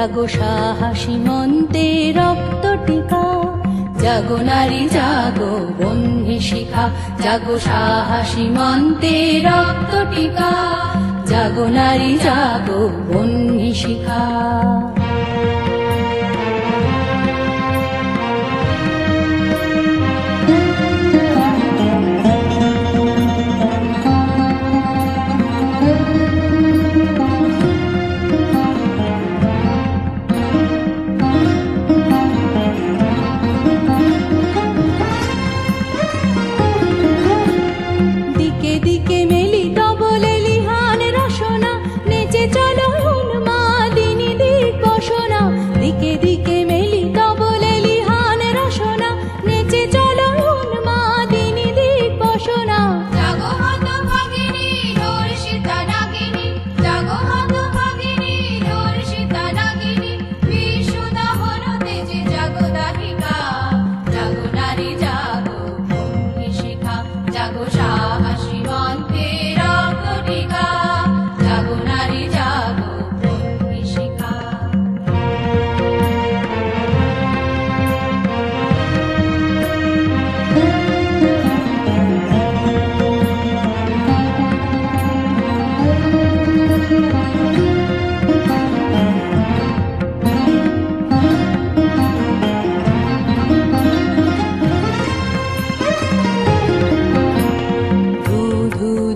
জাগো সাহসী মন্তে রক্ত টিকা, জাগো নারী জাগো বন্যী শিখা, জাগো সাহসী মন্তে রক্ত টিকা, জাগো নারী জাগো বন্যী শিখা।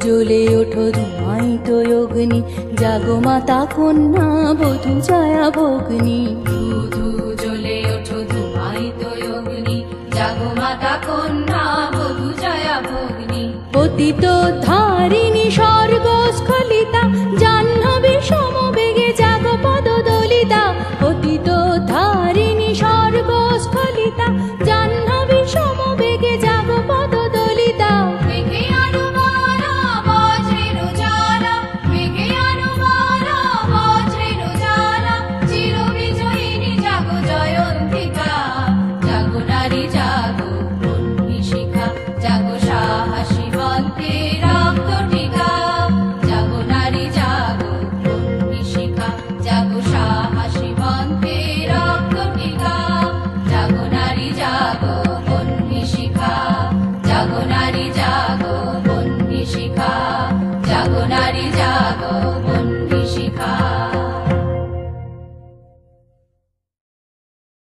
জ্বলে ওঠো ধুমায়িত অগ্নি, জাগো মাতা কন্যা বধূ ছায়া ভগ্নি। ধূ জ্বলে ওঠো ধুমায়িত অগ্নি, জাগো মাতা কন্যা বধূ ছায়া ভগ্নি। পতিত ধারিণী স্বর্গস্খলিতা, জাহ্নবী সমবেগে জাগো পদদলিতা। পতিত ধারিণী স্বর্গস্খলিতা, জাহ্নবী সমবেগে জাগো পদদলিতা। জাগো নারী